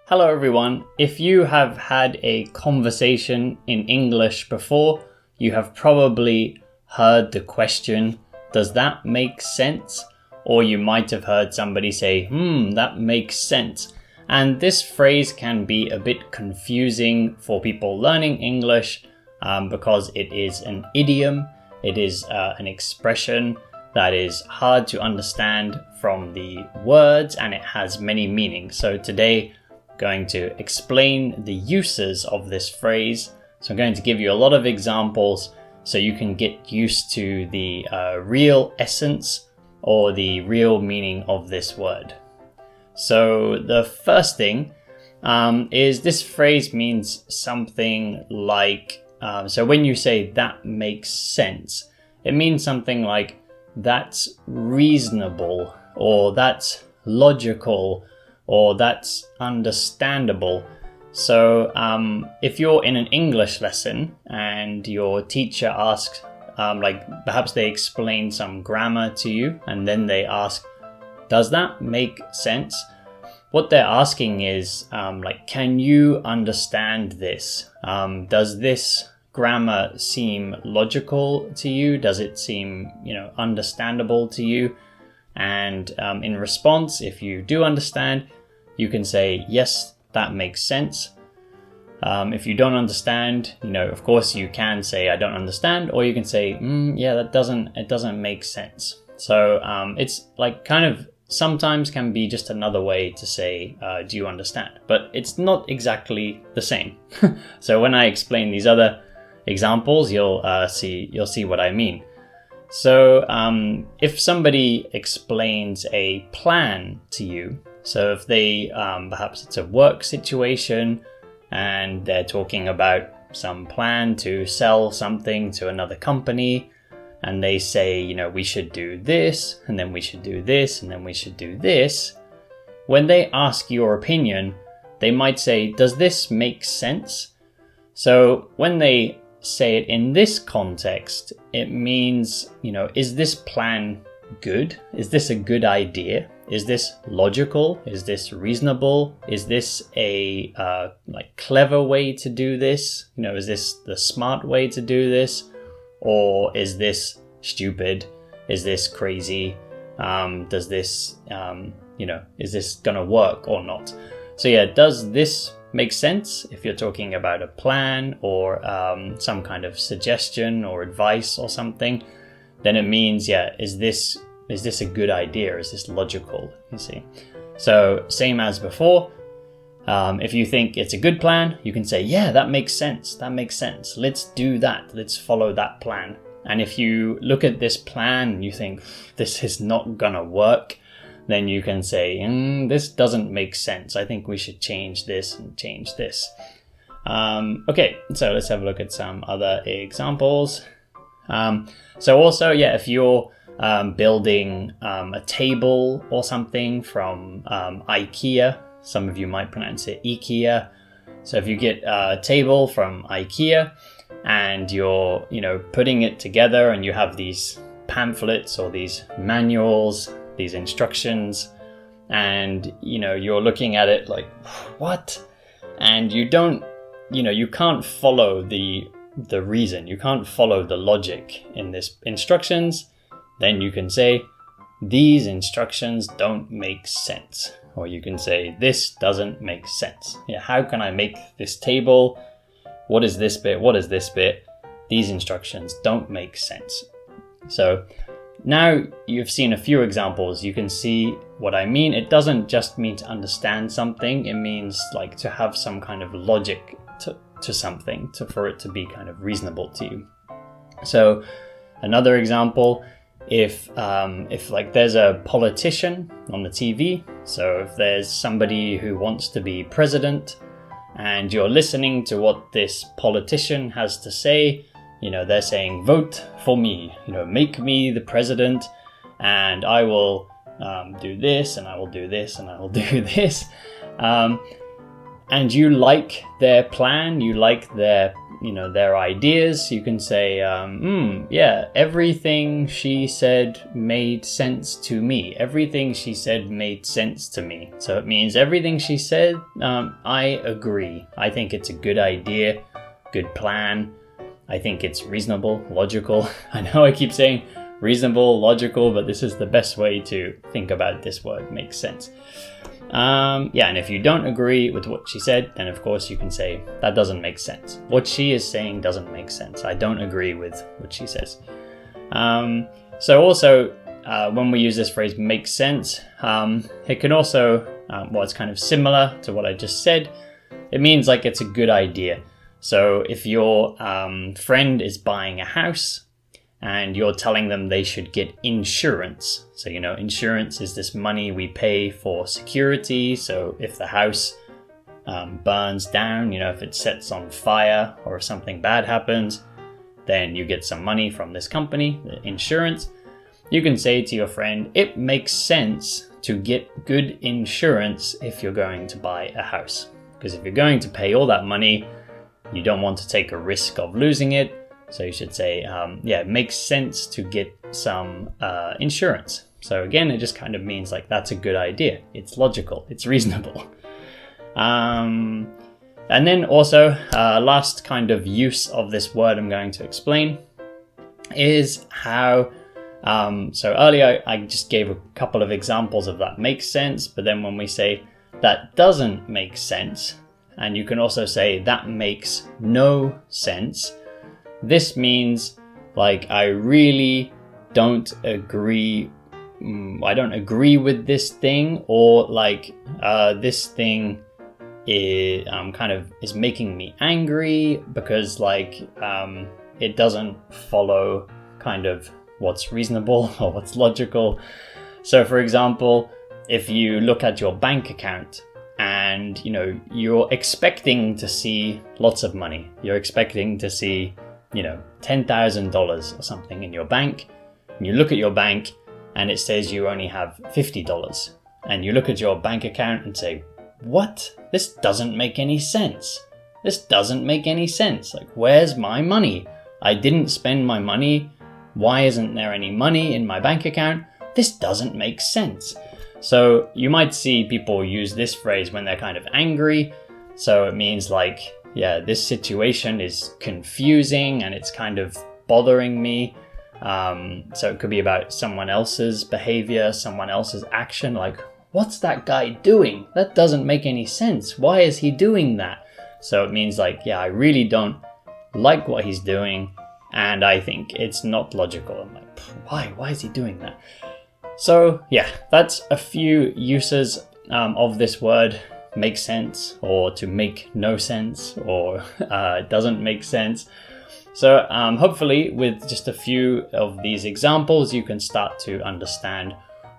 Hello everyone. If you have had a conversation in English before, you have probably heard the question, does that make sense? Or you might have heard somebody say, that makes sense. And this phrase can be a bit confusing for people learning English because it is an idiom. It is an expression that is hard to understand from the words and it has many meanings. So today, going to explain the uses of this phrase. So I'm going to give you a lot of examples so you can get used to the real essence or the real meaning of this word. So the first thing is this phrase means something like, so when you say that makes sense, it means something like that's reasonable or that's logical or that's understandable. So if you're in an English lesson and your teacher asks, perhaps they explain some grammar to you and then they ask, does that make sense? What they're asking is, can you understand this? Does this grammar seem logical to you? Does it seem, understandable to you? And in response, if you do understand, you can say, yes, that makes sense. If you don't understand, of course you can say, I don't understand, or you can say, it doesn't make sense. So it's sometimes can be just another way to say, do you understand? But it's not exactly the same. So when I explain these other examples, you'll see what I mean. So if somebody explains a plan to you, so if they, perhaps it's a work situation and they're talking about some plan to sell something to another company and they say, we should do this and then we should do this and then we should do this. When they ask your opinion, they might say, does this make sense? So when they say it in this context, it means, is this plan good? Is this a good idea? Is this logical? Is this reasonable? Is this a clever way to do this? Is this the smart way to do this? Or is this stupid? Is this crazy? Does this, is this gonna work or not? So yeah, does this make sense? If you're talking about a plan or some kind of suggestion or advice or something, then it means, is this a good idea? Is this logical? You see. So same as before, if you think it's a good plan, you can say, yeah, that makes sense. That makes sense. Let's do that. Let's follow that plan. And if you look at this plan and you think this is not gonna work, then you can say, this doesn't make sense. I think we should change this and change this. Okay, so let's have a look at some other examples. So also, if you're building a table or something from IKEA, some of you might pronounce it IKEA. So if you get a table from IKEA and you're, putting it together and you have these pamphlets or these manuals, these instructions, and you're looking at it like, what? And you don't, you can't follow the reason, you can't follow the logic in this instructions, then you can say, these instructions don't make sense. Or you can say, this doesn't make sense. How can I make this table? What is this bit? What is this bit? These instructions don't make sense. So now you've seen a few examples, you can see what I mean. It doesn't just mean to understand something, it means to have some kind of logic to something, for it to be kind of reasonable to you. So another example, if there's a politician on the TV, so if there's somebody who wants to be president and you're listening to what this politician has to say, they're saying, vote for me, make me the president and I will do this and I will do this and I will do this. And you like their plan, you like their their ideas, you can say, yeah, everything she said made sense to me. Everything she said made sense to me. So it means everything she said, I agree. I think it's a good idea, good plan. I think it's reasonable, logical. I know I keep saying reasonable, logical, but this is the best way to think about this word, makes sense. And if you don't agree with what she said, then of course you can say, that doesn't make sense. What she is saying doesn't make sense. I don't agree with what she says. So also, when we use this phrase, makes sense, it can also, it's kind of similar to what I just said. It means like it's a good idea. So if your friend is buying a house, and you're telling them they should get insurance. So, insurance is this money we pay for security. So if the house burns down, if it sets on fire or if something bad happens, then you get some money from this company, the insurance. You can say to your friend, it makes sense to get good insurance if you're going to buy a house. Because if you're going to pay all that money, you don't want to take a risk of losing it. So you should say, it makes sense to get some insurance. So again, it just kind of means like that's a good idea. It's logical. It's reasonable. And then also, last kind of use of this word I'm going to explain is how, so earlier I just gave a couple of examples of that makes sense, but then when we say that doesn't make sense, and you can also say that makes no sense, this means like I really don't agree. I don't agree with this thing, or like this thing is is making me angry because like it doesn't follow kind of what's reasonable or what's logical. So for example, if you look at your bank account and you're expecting to see lots of money, you're expecting to see $10,000 or something in your bank, and you look at your bank and it says you only have $50, and you look at your bank account and say, what? This doesn't make any sense. This doesn't make any sense. Like, where's my money? I didn't spend my money. Why isn't there any money in my bank account? This doesn't make sense. So you might see people use this phrase when they're kind of angry. So it means like, yeah, this situation is confusing and it's kind of bothering me. So it could be about someone else's behavior, someone else's action. Like, what's that guy doing? That doesn't make any sense. Why is he doing that? So it means like, yeah, I really don't like what he's doing, and I think it's not logical. I'm like, why is he doing that? So yeah, that's a few uses of this word. Make sense, or to make no sense, or doesn't make sense. So hopefully with just a few of these examples, you can start to understand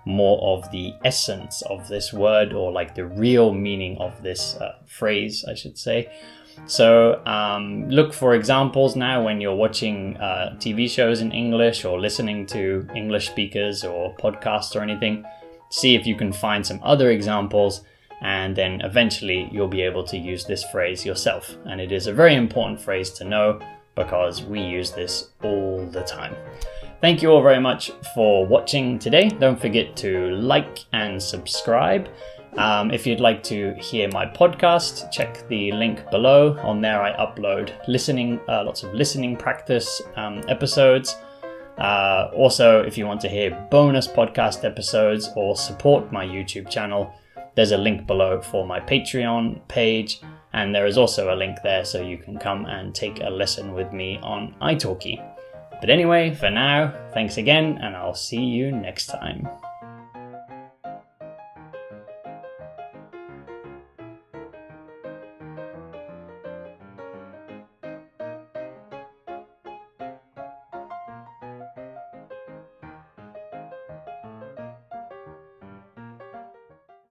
more of the essence of this word, or like the real meaning of this phrase, I should say. So look for examples now when you're watching TV shows in English or listening to English speakers or podcasts or anything. See if you can find some other examples, and then eventually you'll be able to use this phrase yourself. And it is a very important phrase to know because we use this all the time. Thank you all very much for watching today. Don't forget to like and subscribe. If you'd like to hear my podcast, check the link below. On there I upload lots of listening practice episodes. Also, if you want to hear bonus podcast episodes or support my YouTube channel, there's a link below for my Patreon page, and there is also a link there so you can come and take a lesson with me on italki. But anyway, for now, thanks again, and I'll see you next time.